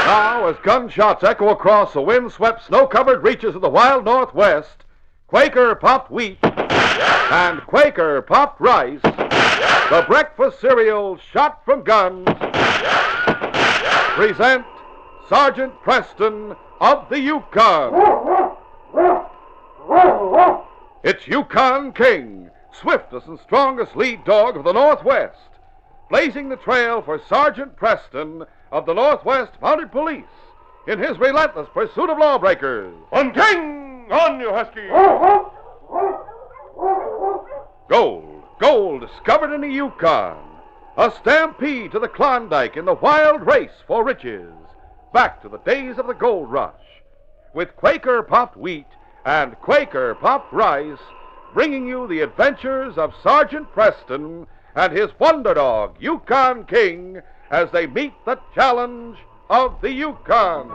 Now, as gunshots echo across the wind-swept, snow-covered reaches of the wild Northwest, Quaker popped wheat and Quaker popped rice, the breakfast cereal shot from guns, present Sergeant Preston of the Yukon. It's Yukon King, swiftest and strongest lead dog of the Northwest, blazing the trail for Sergeant Preston of the Northwest Mounted Police in his relentless pursuit of lawbreakers. On King! On, you husky! Gold discovered in the Yukon. A stampede to the Klondike in the wild race for riches. Back to the days of the gold rush. With Quaker popped wheat and Quaker popped rice, bringing you the adventures of Sergeant Preston and his wonder dog, Yukon King, as they meet the challenge of the Yukon.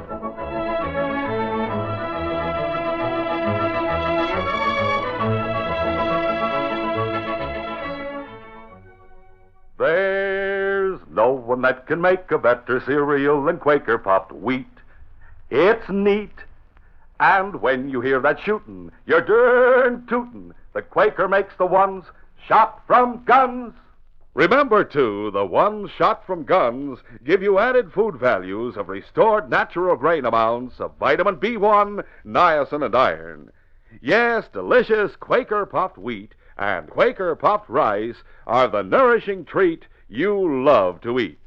There's no one that can make a better cereal than Quaker popped wheat. It's neat. And when you hear that shootin', you're darn tootin'. The Quaker makes the ones shot from guns. Remember, too, the ones shot from guns give you added food values of restored natural grain amounts of vitamin B1, niacin, and iron. Yes, delicious Quaker popped wheat and Quaker popped rice are the nourishing treat you love to eat.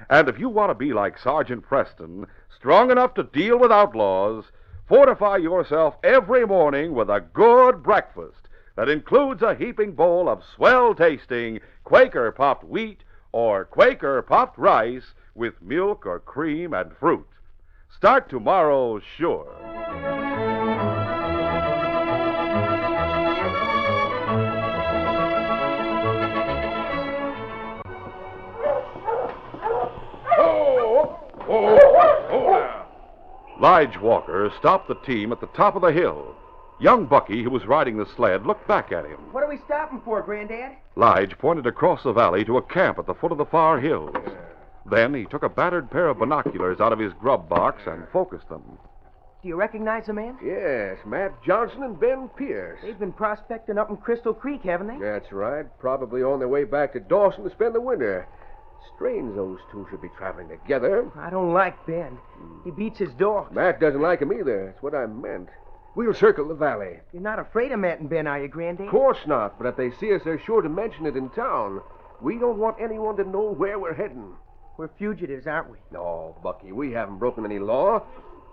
And if you want to be like Sergeant Preston, strong enough to deal with outlaws, fortify yourself every morning with a good breakfast that includes a heaping bowl of swell-tasting Quaker popped wheat or Quaker popped rice with milk or cream and fruit. Start tomorrow, sure. Lige Walker stopped the team at the top of the hill. Young Bucky, who was riding the sled, looked back at him. What are we stopping for, Granddad? Lige pointed across the valley to a camp at the foot of the far hills. Then he took a battered pair of binoculars out of his grub box and focused them. Do you recognize the man? Yes, Matt Johnson and Ben Pierce. They've been prospecting up in Crystal Creek, haven't they? That's right. Probably on their way back to Dawson to spend the winter. Strange those two should be traveling together. I don't like Ben. He beats his dogs. Matt doesn't like him either. That's what I meant. We'll circle the valley. You're not afraid of Matt and Ben, are you, Granddad? Of course not, but if they see us, they're sure to mention it in town. We don't want anyone to know where we're heading. We're fugitives, aren't we? No, Bucky, we haven't broken any law.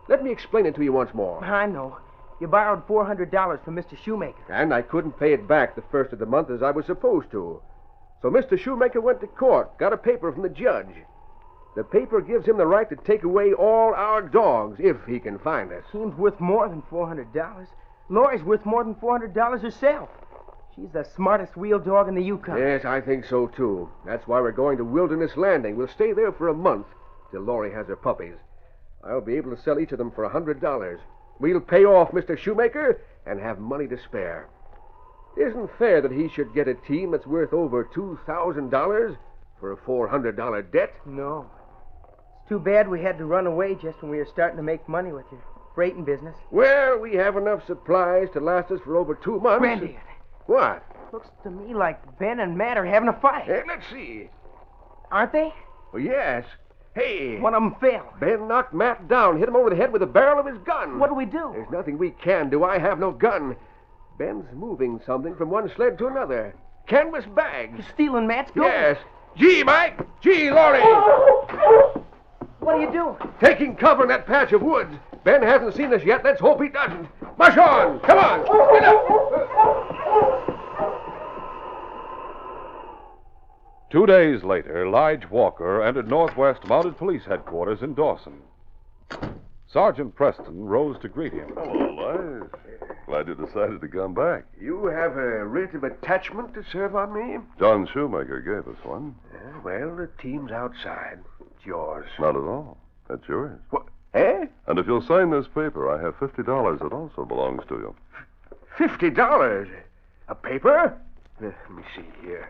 Let me explain it to you once more. I know. You borrowed $400 from Mr. Shoemaker. And I couldn't pay it back the first of the month as I was supposed to. So Mr. Shoemaker went to court, got a paper from the judge. The paper gives him the right to take away all our dogs if he can find us. Seems worth more than $400. Laurie's worth more than $400 herself. She's the smartest wheel dog in the Yukon. Yes, I think so, too. That's why we're going to Wilderness Landing. We'll stay there for a month till Laurie has her puppies. I'll be able to sell each of them for $100. We'll pay off Mr. Shoemaker and have money to spare. It isn't fair that he should get a team that's worth over $2,000 for a $400 debt. No. It's too bad we had to run away just when we were starting to make money with your freighting business. Well, we have enough supplies to last us for over 2 months. Granddad. What? Looks to me like Ben and Matt are having a fight. Let's see. Aren't they? Well, yes. Hey. One of them fell. Ben knocked Matt down, hit him over the head with the barrel of his gun. What do we do? There's nothing we can do. I have no gun. Ben's moving something from one sled to another. Canvas bags. You're stealing Matt's gold? Yes. Gee, Mike. Gee, Laurie. What are you doing? Taking cover in that patch of woods. Ben hasn't seen us yet. Let's hope he doesn't. Mush on. Come on. Get up. 2 days later, Lige Walker entered Northwest Mounted Police Headquarters in Dawson. Sergeant Preston rose to greet him. Hello, Lige. Glad you decided to come back. You have a writ of attachment to serve on me? John Shoemaker gave us one. Well, the team's outside. It's yours. Not at all. That's yours. What? Eh? And if you'll sign this paper, I have $50 that also belongs to you. $50? A paper? Let me see here.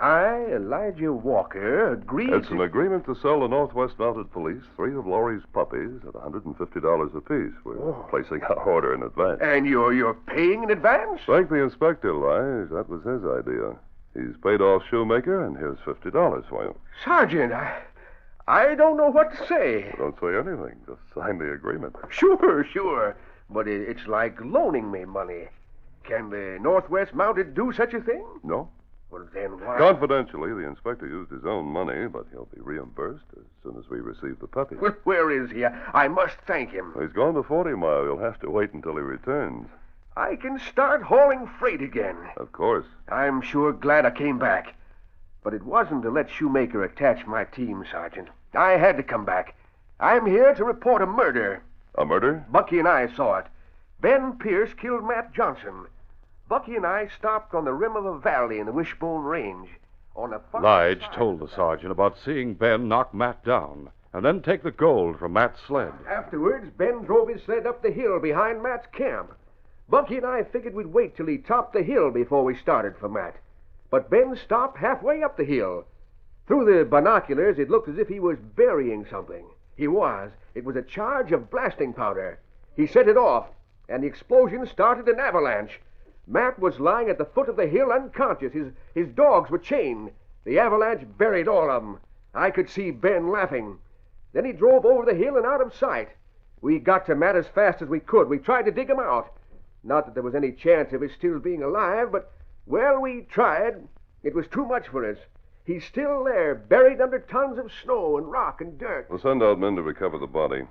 I, Elijah Walker, agree. It's an agreement to sell the Northwest Mounted Police 3 of Laurie's puppies at $150 apiece. We're placing our order in advance. And you're paying in advance? Thank the inspector, Lige. That was his idea. He's paid off Shoemaker, and here's $50 for you. Sergeant, I don't know what to say. Don't say anything. Just sign the agreement. Sure. But it's like loaning me money. Can the Northwest Mounted do such a thing? No? Well, then why... Confidentially, the inspector used his own money, but he'll be reimbursed as soon as we receive the puppies. Well, where is he? I must thank him. He's gone to 40 Mile. You'll have to wait until he returns. I can start hauling freight again. Of course. I'm sure glad I came back. But it wasn't to let Shoemaker attach my team, Sergeant. I had to come back. I'm here to report a murder. A murder? Bucky and I saw it. Ben Pierce killed Matt Johnson. Bucky and I stopped on the rim of a valley in the Wishbone Range. On the Lige told the sergeant about seeing Ben knock Matt down and then take the gold from Matt's sled. Afterwards, Ben drove his sled up the hill behind Matt's camp. Bucky and I figured we'd wait till he topped the hill before we started for Matt. But Ben stopped halfway up the hill. Through the binoculars, it looked as if he was burying something. He was. It was a charge of blasting powder. He set it off, and the explosion started an avalanche. Matt was lying at the foot of the hill unconscious. His dogs were chained. The avalanche buried all of them. I could see Ben laughing. Then he drove over the hill and out of sight. We got to Matt as fast as we could. We tried to dig him out. Not that there was any chance of his still being alive, but, well, we tried. It was too much for us. He's still there, buried under tons of snow and rock and dirt. We'll send out men to recover the body.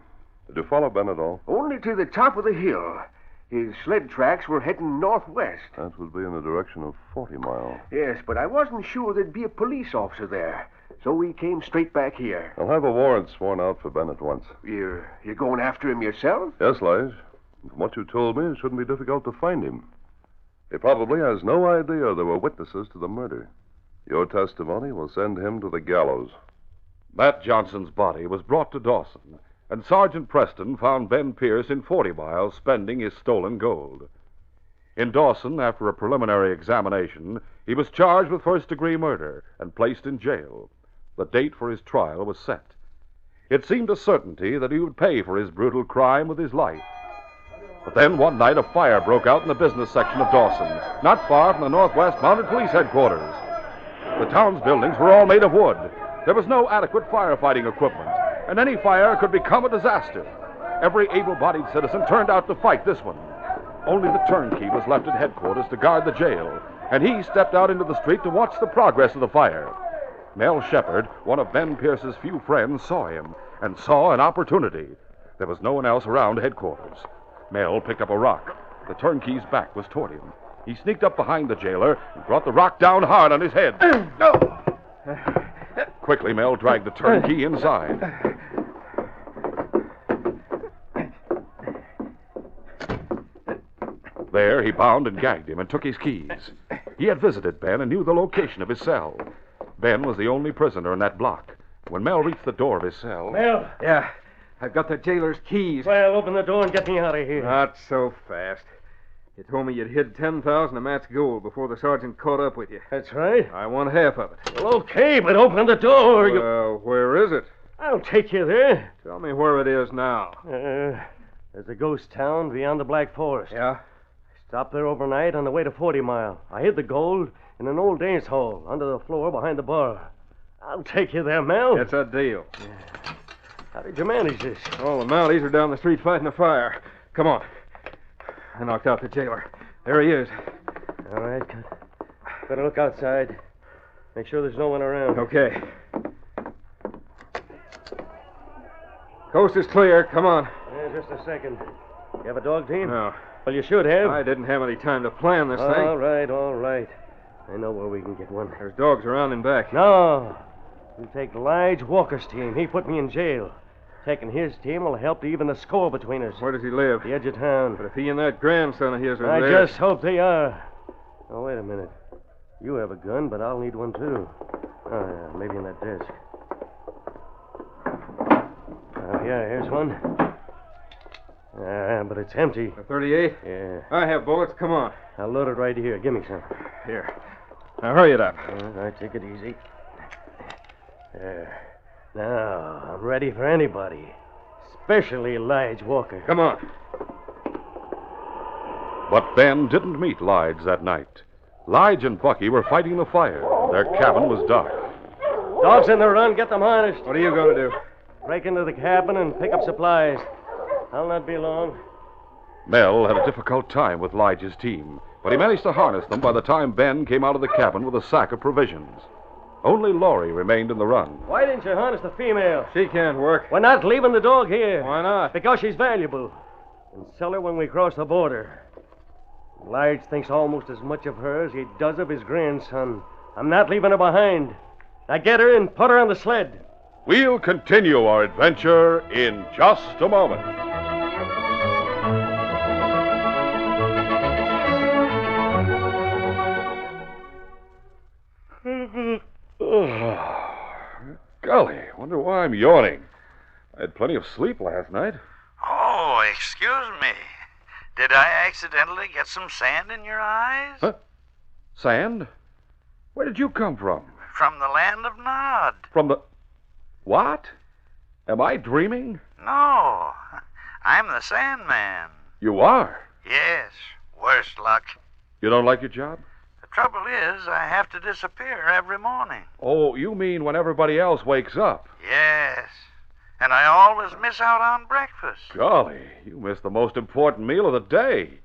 Did you follow Ben at all? Only to the top of the hill. His sled tracks were heading northwest. That would be in the direction of 40 Mile. Yes, but I wasn't sure there'd be a police officer there. So we came straight back here. I'll have a warrant sworn out for Ben at once. You're going after him yourself? Yes, Lige. From what you told me, it shouldn't be difficult to find him. He probably has no idea there were witnesses to the murder. Your testimony will send him to the gallows. Matt Johnson's body was brought to Dawson, and Sergeant Preston found Ben Pierce in 40 Mile spending his stolen gold. In Dawson, after a preliminary examination, he was charged with first-degree murder and placed in jail. The date for his trial was set. It seemed a certainty that he would pay for his brutal crime with his life. But then one night a fire broke out in the business section of Dawson, not far from the Northwest Mounted Police headquarters. The town's buildings were all made of wood. There was no adequate firefighting equipment, and any fire could become a disaster. Every able-bodied citizen turned out to fight this one. Only the turnkey was left at headquarters to guard the jail, and he stepped out into the street to watch the progress of the fire. Mel Shepard, one of Ben Pierce's few friends, saw him and saw an opportunity. There was no one else around headquarters. Mel picked up a rock. The turnkey's back was toward him. He sneaked up behind the jailer and brought the rock down hard on his head. Quickly, Mel dragged the turnkey inside. There, he bound and gagged him and took his keys. He had visited Ben and knew the location of his cell. Ben was the only prisoner in that block. When Mel reached the door of his cell... Mel! Yeah, I've got the jailer's keys. Well, open the door and get me out of here. Not so fast. You told me you'd hid 10,000 of Matt's gold before the sergeant caught up with you. That's right. I want half of it. Well, okay, but open the door. Where is it? I'll take you there. Tell me where it is now. There's a ghost town beyond the Black Forest. Yeah? Stopped there overnight on the way to 40 Mile. I hid the gold in an old dance hall under the floor behind the bar. I'll take you there, Mel. That's a deal. Yeah. How did you manage this? All the Mounties are down the street fighting a fire. Come on. I knocked out the jailer. There he is. All right, better look outside. Make sure there's no one around. Okay. Coast is clear. Come on. Yeah, just a second. You have a dog team? No. Well, you should have. I didn't have any time to plan this thing. All right. I know where we can get one. There's dogs around and back. No. You take Lige Walker's team. He put me in jail. Taking his team will help to even the score between us. Where does he live? The edge of town. But if he and that grandson of his are I there... just hope they are. Oh, wait a minute. You have a gun, but I'll need one, too. Oh, yeah, maybe in that desk. Yeah, here's one. But it's empty. A 38? Yeah. I have bullets. Come on. I'll load it right here. Give me some. Here. Now, hurry it up. All right, take it easy. There. Now, I'm ready for anybody. Especially Lige Walker. Come on. But Ben didn't meet Lige that night. Lige and Bucky were fighting the fire. Their cabin was dark. Dogs in the run, get them harnessed. What are you going to do? Break into the cabin and pick up supplies. I'll not be long. Mel had a difficult time with Lige's team, but he managed to harness them by the time Ben came out of the cabin with a sack of provisions. Only Laurie remained in the run. Why didn't you harness the female? She can't work. We're not leaving the dog here. Why not? Because she's valuable. And sell her when we cross the border. Lige thinks almost as much of her as he does of his grandson. I'm not leaving her behind. Now get her and put her on the sled. We'll continue our adventure in just a moment. Golly, wonder why I'm yawning. I had plenty of sleep last night. Oh, excuse me. Did I accidentally get some sand in your eyes? Huh? Sand? Where did you come from? From the land of Nod. From the... What? Am I dreaming? No, I'm the Sandman. You are? Yes, worse luck. You don't like your job? The trouble is, I have to disappear every morning. Oh, you mean when everybody else wakes up? Yes, and I always miss out on breakfast. Golly, you missed the most important meal of the day.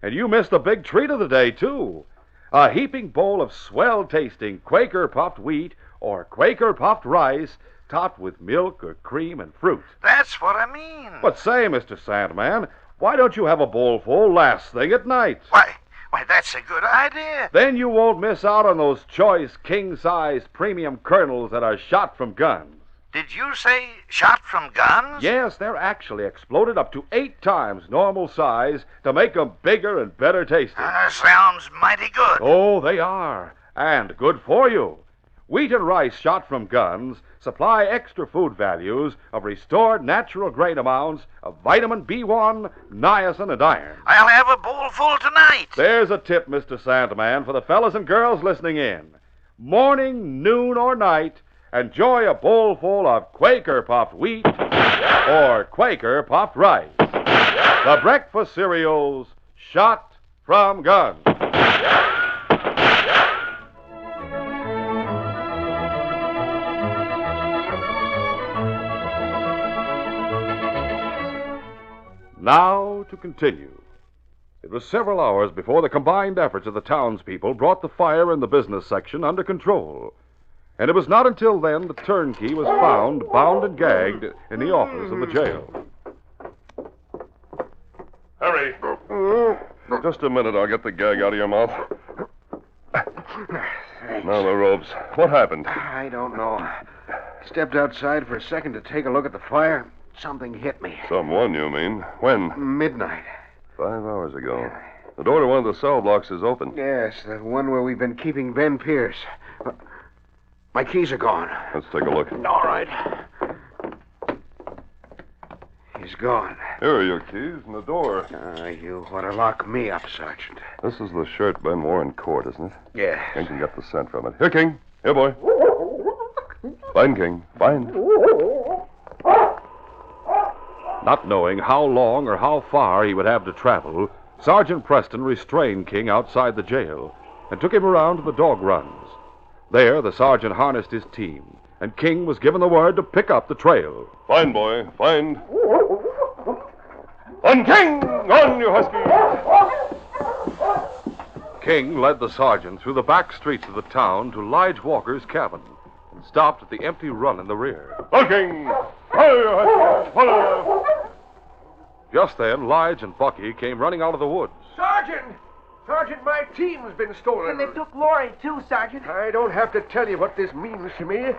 And you missed the big treat of the day, too. A heaping bowl of swell-tasting Quaker puffed wheat or Quaker puffed rice topped with milk or cream and fruit. That's what I mean. But say, Mr. Sandman, why don't you have a bowl full last thing at night? Why, that's a good idea. Then you won't miss out on those choice king-size premium kernels that are shot from guns. Did you say shot from guns? Yes, they're actually exploded up to 8 times normal size to make 'em bigger and better tasting. Sounds mighty good. Oh, they are. And good for you. Wheat and rice shot from guns supply extra food values of restored natural grain amounts of vitamin B1, niacin, and iron. I'll have a bowl full tonight. There's a tip, Mr. Sandman, for the fellas and girls listening in. Morning, noon, or night, enjoy a bowl full of Quaker puffed wheat or Quaker puffed rice. The breakfast cereals shot from guns. Now to continue. It was several hours before the combined efforts of the townspeople brought the fire in the business section under control. And it was not until then the turnkey was found, bound and gagged, in the office of the jail. Hurry. Just a minute, I'll get the gag out of your mouth. Now the ropes. What happened? I don't know. Stepped outside for a second to take a look at the fire. Something hit me. Someone, you mean? When? Midnight. 5 hours ago. The door to one of the cell blocks is open. Yes, the one where we've been keeping Ben Pierce. My keys are gone. Let's take a look. All right. He's gone. Here are your keys and the door. You ought to lock me up, Sergeant. This is the shirt Ben wore in court, isn't it? Yeah. King can get the scent from it. Here, King. Here, boy. Bind, King. Bind. Not knowing how long or how far he would have to travel, Sergeant Preston restrained King outside the jail and took him around to the dog runs. There, the sergeant harnessed his team, and King was given the word to pick up the trail. Find, boy. Find. On, King! On, you husky! King led the sergeant through the back streets of the town to Lige Walker's cabin and stopped at the empty run in the rear. On, King! On, you husky! Follow! Just then, Lige and Bucky came running out of the woods. Sergeant! Sergeant, my team's been stolen. And they took Laurie, too, Sergeant. I don't have to tell you what this means to me.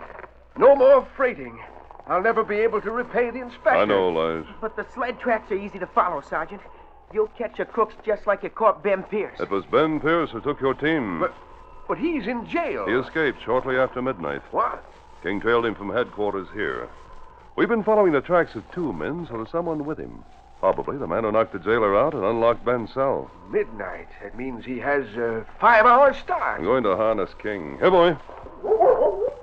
No more freighting. I'll never be able to repay the inspector. I know, Lige. But the sled tracks are easy to follow, Sergeant. You'll catch your crooks just like you caught Ben Pierce. It was Ben Pierce who took your team. But he's in jail. He escaped shortly after midnight. What? King trailed him from headquarters here. We've been following the tracks of 2 men, so there's someone with him. Probably the man who knocked the jailer out and unlocked Ben's cell. Midnight. That means he has a 5-hour start. I'm going to harness King. Here, boy.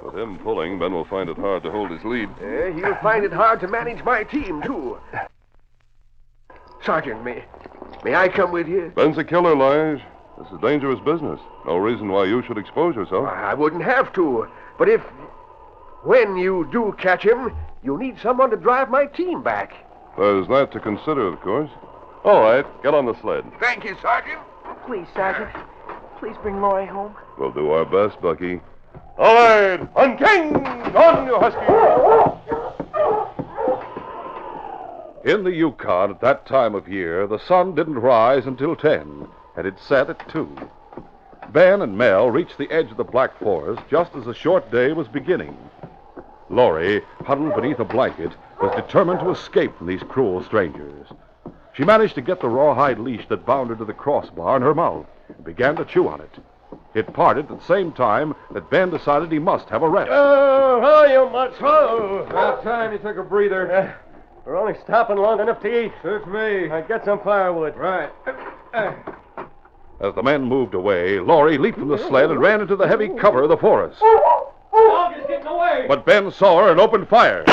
With him pulling, Ben will find it hard to hold his lead. He'll find it hard to manage my team, too. Sergeant, may I come with you? Ben's a killer, Lige. This is dangerous business. No reason why you should expose yourself. I wouldn't have to. But when you do catch him, you'll need someone to drive my team back. There's that to consider, of course. All right, get on the sled. Thank you, Sergeant. Please, Sergeant. Please bring Laurie home. We'll do our best, Bucky. All right, on King! On, you husky! In the Yukon at that time of year, the sun didn't rise until 10, and it set at 2. Ben and Mel reached the edge of the Black Forest just as the short day was beginning. Laurie, huddled beneath a blanket, was determined to escape from these cruel strangers. She managed to get the rawhide leash that bound her to the crossbar in her mouth and began to chew on it. It parted at the same time that Ben decided he must have a rest. Oh, you macho! About time you took a breather. We're only stopping long enough to eat. Suits me. Get some firewood. Right. As the men moved away, Laurie leaped from the sled and ran into the heavy cover of the forest. Dog is getting away. But Ben saw her and opened fire.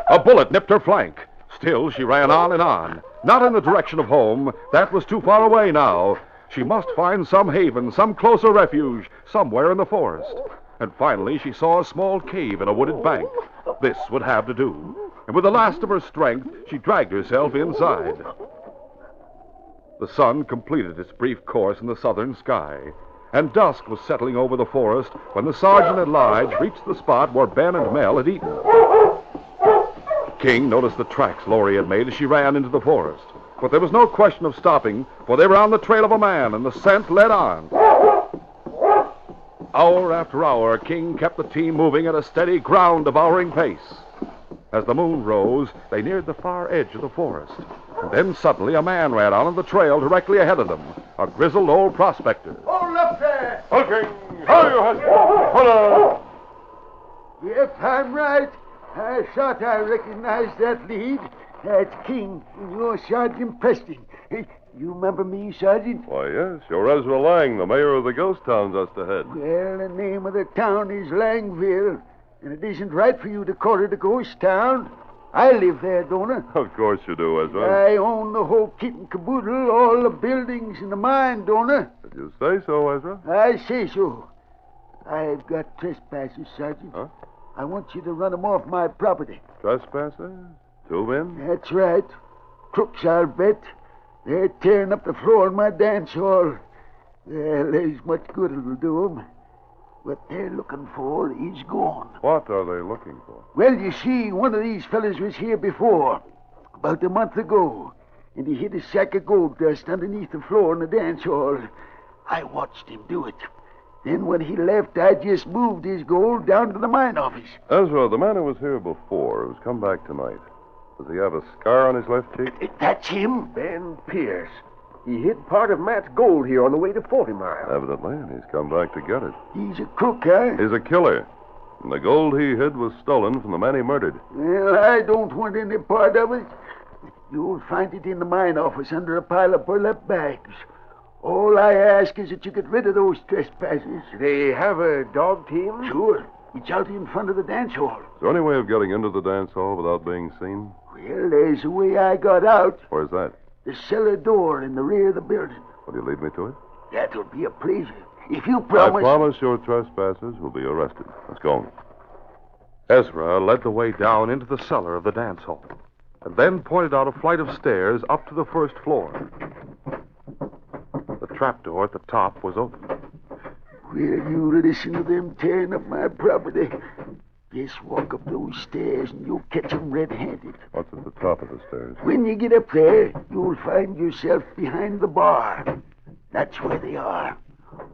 A bullet nipped her flank. Still, she ran on and on. Not in the direction of home. That was too far away now. She must find some haven, some closer refuge, somewhere in the forest. And finally, she saw a small cave in a wooded bank. This would have to do. And with the last of her strength, she dragged herself inside. The sun completed its brief course in the southern sky, and dusk was settling over the forest when the sergeant and Lige reached the spot where Ben and Mel had eaten. King noticed the tracks Laurie had made as she ran into the forest. But there was no question of stopping, for they were on the trail of a man, and the scent led on. Hour after hour, King kept the team moving at a steady, ground-devouring pace. As the moon rose, they neared the far edge of the forest. And then suddenly a man ran out on the trail directly ahead of them, a grizzled old prospector. Hold up there! Okay, how you husky? Hold on! If I'm right, I thought I recognized that lead. That's King, and you're Sergeant Preston. Hey, you remember me, Sergeant? Why, yes, you're Ezra Lang, the mayor of the ghost town just ahead. Well, the name of the town is Langville, and it isn't right for you to call it a ghost town. I live there, don't I? Of course you do, Ezra. I own the whole kit and caboodle, all the buildings in the mine, don't I? Did you say so, Ezra? I say so. I've got trespassers, Sergeant. Huh? I want you to run them off my property. Trespassers? 2 men? That's right. Crooks, I'll bet. They're tearing up the floor in my dance hall. Well, there's much good it'll do 'em. What they're looking for is gone. What are they looking for? Well, you see, one of these fellas was here before, about a month ago, and he hid a sack of gold dust underneath the floor in the dance hall. I watched him do it. Then when he left, I just moved his gold down to the mine office. Ezra, the man who was here before, who's come back tonight, does he have a scar on his left cheek? That's him. Ben Pierce. He hid part of Matt's gold here on the way to 40 Mile. Evidently, and he's come back to get it. He's a crook, huh? He's a killer. And the gold he hid was stolen from the man he murdered. Well, I don't want any part of it. You'll find it in the mine office under a pile of burlap bags. All I ask is that you get rid of those trespassers. They have a dog team? Sure. It's out in front of the dance hall. Is there any way of getting into the dance hall without being seen? Well, there's a way I got out. Where's that? The cellar door in the rear of the building. Will you lead me to it? That'll be a pleasure. If you promise... I promise your trespassers will be arrested. Let's go. Ezra led the way down into the cellar of the dance hall, and then pointed out a flight of stairs up to the first floor. The trapdoor at the top was open. Will you listen to them tearing up my property? Just walk up those stairs and you'll catch 'em red-handed. What's at the top of the stairs? When you get up there, you'll find yourself behind the bar. That's where they are.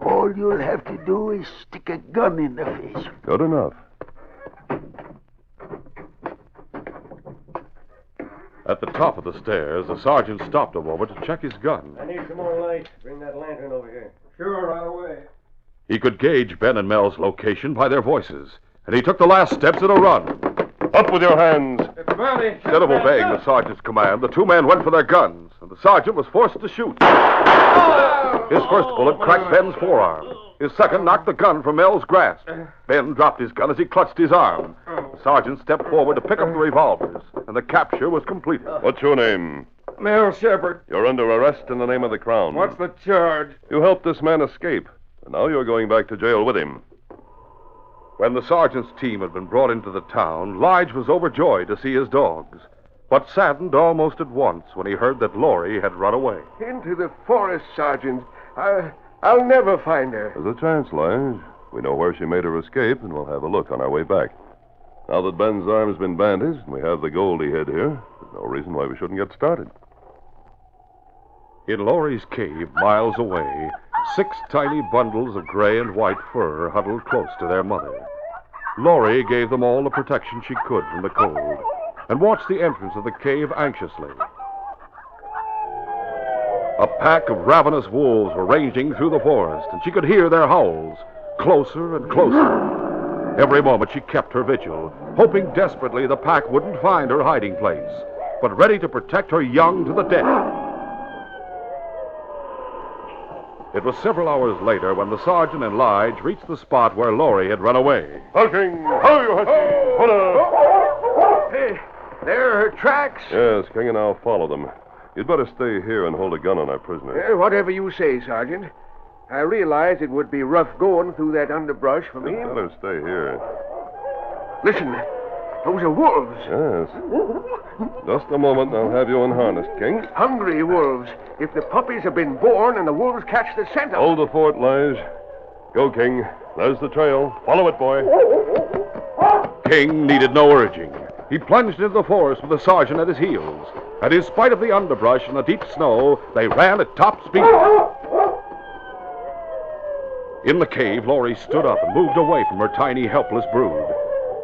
All you'll have to do is stick a gun in their face. Good enough. At the top of the stairs, the sergeant stopped a moment to check his gun. I need some more light. Bring that lantern over here. Sure, right away. He could gauge Ben and Mel's location by their voices, and he took the last steps at a run. Up with your hands. Instead of obeying the sergeant's command, the two men went for their guns, and the sergeant was forced to shoot. His first bullet cracked Ben's forearm. His second knocked the gun from Mel's grasp. Ben dropped his gun as he clutched his arm. The sergeant stepped forward to pick up the revolvers, and the capture was completed. What's your name? Mel Shepard. You're under arrest in the name of the Crown. What's the charge? You helped this man escape, and now you're going back to jail with him. When the sergeant's team had been brought into the town, Lige was overjoyed to see his dogs, but saddened almost at once when he heard that Laurie had run away. Into the forest, Sergeant. I'll never find her. There's a chance, Lige. We know where she made her escape, and we'll have a look on our way back. Now that Ben's arm's been bandaged, and we have the gold he hid here, there's no reason why we shouldn't get started. In Laurie's cave, miles away, 6 tiny bundles of gray and white fur huddled close to their mother. Laurie gave them all the protection she could from the cold, and watched the entrance of the cave anxiously. A pack of ravenous wolves were ranging through the forest, and she could hear their howls, closer and closer. Every moment she kept her vigil, hoping desperately the pack wouldn't find her hiding place, but ready to protect her young to the death. It was several hours later when the sergeant and Lige reached the spot where Laurie had run away. Halting! Ho, you hussy! Hold Hey, there are her tracks. Yes, King and I'll follow them. You'd better stay here and hold a gun on our prisoner. Whatever you say, Sergeant. I realize it would be rough going through that underbrush for me. You'd better stay here. Listen, those are wolves. Yes. Just a moment, and I'll have you unharnessed, King. Hungry wolves. If the puppies have been born and the wolves catch the scent of Hold the fort, Lige. Go, King. There's the trail. Follow it, boy. King needed no urging. He plunged into the forest with the sergeant at his heels, and in spite of the underbrush and the deep snow, they ran at top speed. In the cave, Laurie stood up and moved away from her tiny, helpless brood.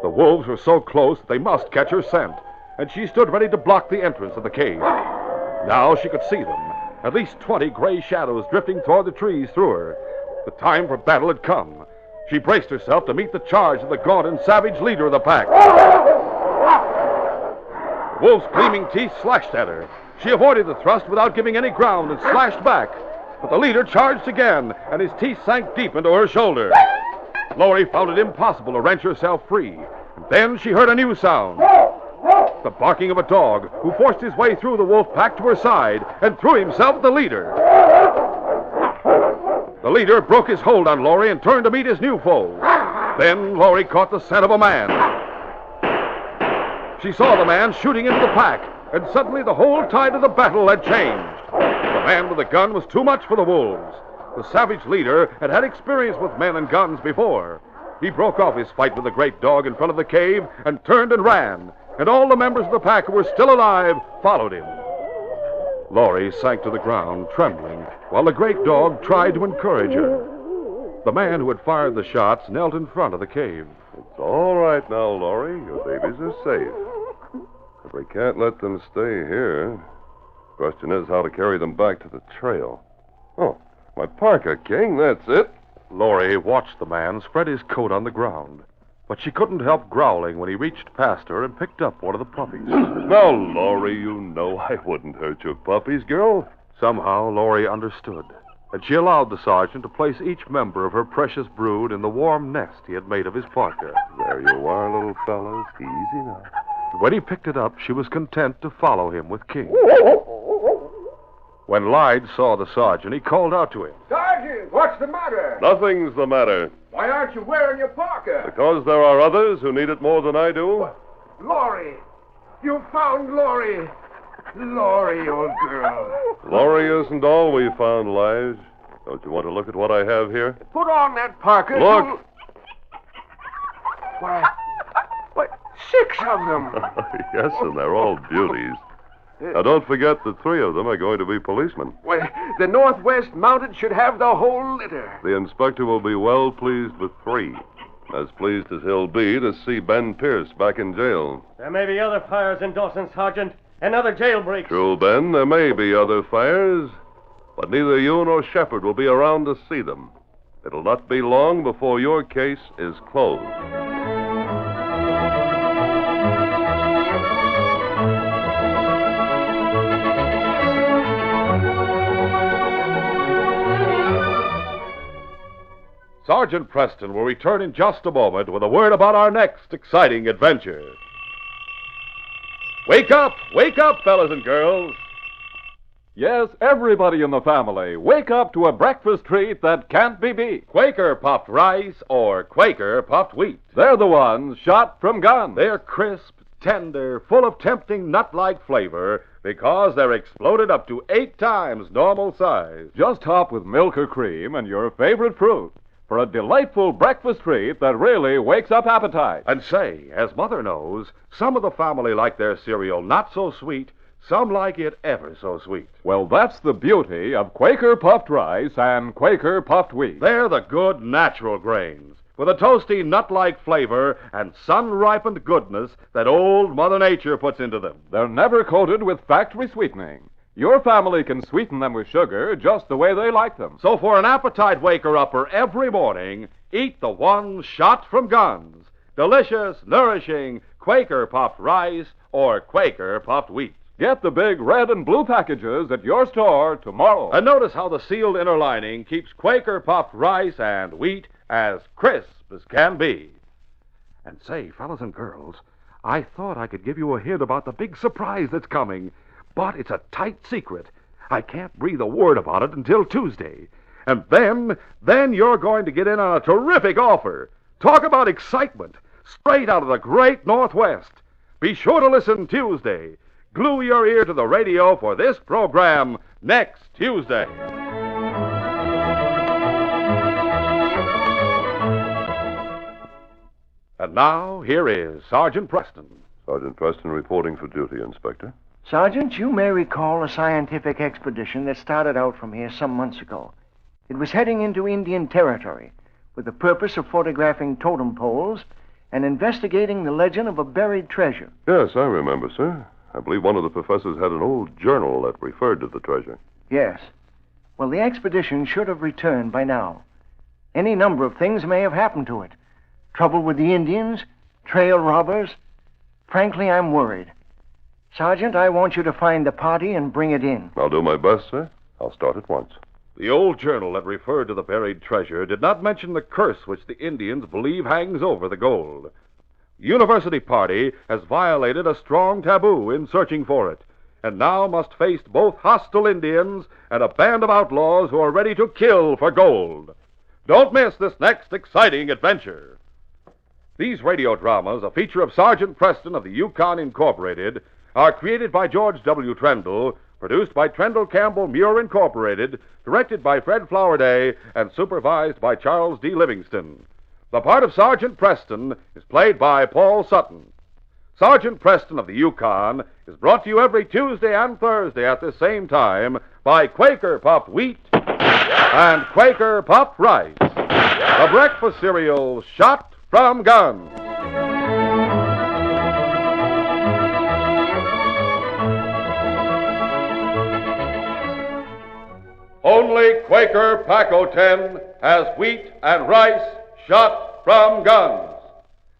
The wolves were so close that they must catch her scent, and she stood ready to block the entrance of the cave. Now she could see them, at least 20 gray shadows drifting toward the trees through her. The time for battle had come. She braced herself to meet the charge of the gaunt and savage leader of the pack. The wolf's gleaming teeth slashed at her. She avoided the thrust without giving any ground and slashed back. But the leader charged again, and his teeth sank deep into her shoulder. Laurie found it impossible to wrench herself free. And then she heard a new sound. The barking of a dog who forced his way through the wolf pack to her side and threw himself at the leader. The leader broke his hold on Laurie and turned to meet his new foe. Then Laurie caught the scent of a man. She saw the man shooting into the pack, and suddenly the whole tide of the battle had changed. The man with the gun was too much for the wolves. The savage leader had had experience with men and guns before. He broke off his fight with the great dog in front of the cave and turned and ran, and all the members of the pack who were still alive followed him. Laurie sank to the ground, trembling, while the great dog tried to encourage her. The man who had fired the shots knelt in front of the cave. It's all right now, Laurie. Your babies are safe. But we can't let them stay here. Question is how to carry them back to the trail. Oh, my parka, King, that's it. Laurie watched the man spread his coat on the ground, but she couldn't help growling when he reached past her and picked up one of the puppies. Now, Laurie, you know I wouldn't hurt your puppies, girl. Somehow, Laurie understood, and she allowed the sergeant to place each member of her precious brood in the warm nest he had made of his parka. There you are, little fellas. Easy now. When he picked it up, she was content to follow him with King. When Lige saw the sergeant, he called out to him. Sergeant, what's the matter? Nothing's the matter. Why aren't you wearing your parka? Because there are others who need it more than I do. Laurie. You found Laurie. Laurie, old girl. Laurie isn't all we found, Lige. Don't you want to look at what I have here? Put on that parka. Look. Why, 6 of them. Yes, and they're all beauties. Now, don't forget the 3 of them are going to be policemen. Well, the Northwest Mounted should have the whole litter. The inspector will be well pleased with 3. As pleased as he'll be to see Ben Pierce back in jail. There may be other fires in Dawson, Sergeant, and other jailbreaks. True, Ben, there may be other fires, but neither you nor Shepard will be around to see them. It'll not be long before your case is closed. Sergeant Preston will return in just a moment with a word about our next exciting adventure. Wake up, fellas and girls. Yes, everybody in the family, wake up to a breakfast treat that can't be beat. Quaker puffed rice or Quaker puffed wheat. They're the ones shot from guns. They're crisp, tender, full of tempting nut-like flavor because they're exploded up to 8 times normal size. Just top with milk or cream and your favorite fruit for a delightful breakfast treat that really wakes up appetite. And say, as Mother knows, some of the family like their cereal not so sweet, some like it ever so sweet. Well, that's the beauty of Quaker puffed rice and Quaker puffed wheat. They're the good natural grains, with a toasty nut-like flavor and sun-ripened goodness that old Mother Nature puts into them. They're never coated with factory sweetening. Your family can sweeten them with sugar just the way they like them. So for an appetite waker-upper every morning, eat the ones shot from guns. Delicious, nourishing Quaker puffed rice or Quaker puffed wheat. Get the big red and blue packages at your store tomorrow. And notice how the sealed inner lining keeps Quaker puffed rice and wheat as crisp as can be. And say, fellas and girls, I thought I could give you a hint about the big surprise that's coming, but it's a tight secret. I can't breathe a word about it until Tuesday. And then you're going to get in on a terrific offer. Talk about excitement, straight out of the great Northwest. Be sure to listen Tuesday. Glue your ear to the radio for this program next Tuesday. And now, here is Sergeant Preston. Sergeant Preston reporting for duty, Inspector. Sergeant, you may recall a scientific expedition that started out from here some months ago. It was heading into Indian territory with the purpose of photographing totem poles and investigating the legend of a buried treasure. Yes, I remember, sir. I believe one of the professors had an old journal that referred to the treasure. Yes. Well, the expedition should have returned by now. Any number of things may have happened to it. Trouble with the Indians, trail robbers. Frankly, I'm worried. Sergeant, I want you to find the party and bring it in. I'll do my best, sir. I'll start at once. The old journal that referred to the buried treasure did not mention the curse which the Indians believe hangs over the gold. The university party has violated a strong taboo in searching for it, and now must face both hostile Indians and a band of outlaws who are ready to kill for gold. Don't miss this next exciting adventure. These radio dramas, a feature of Sergeant Preston of the Yukon Incorporated, are created by George W. Trendle, produced by Trendle Campbell Muir Incorporated, directed by Fred Flowerday, and supervised by Charles D. Livingston. The part of Sergeant Preston is played by Paul Sutton. Sergeant Preston of the Yukon is brought to you every Tuesday and Thursday at this same time by Quaker Puffed Wheat and Quaker Puffed Rice, the breakfast cereal shot from guns. Only Quaker Pac-O-10 has wheat and rice shot from guns.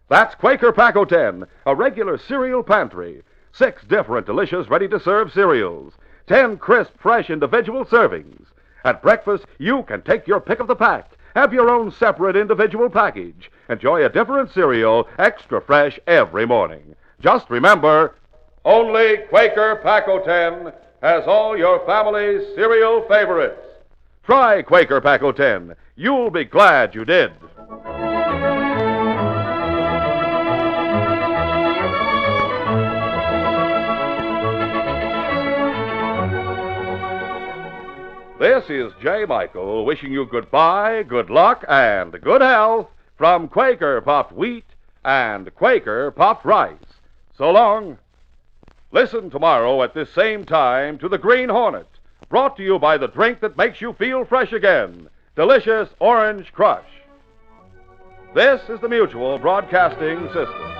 That's Quaker Pac-O-10, a regular cereal pantry. 6 different delicious ready-to-serve cereals. 10 crisp, fresh individual servings. At breakfast, you can take your pick of the pack. Have your own separate individual package. Enjoy a different cereal, extra fresh every morning. Just remember, only Quaker Pac-O-10 has all your family's cereal favorites. Try Quaker Pac-O-10. You'll be glad you did. This is J. Michael wishing you goodbye, good luck, and good health from Quaker Puffed Wheat and Quaker Puffed Rice. So long. Listen tomorrow at this same time to the Green Hornet, brought to you by the drink that makes you feel fresh again, delicious Orange Crush. This is the Mutual Broadcasting System.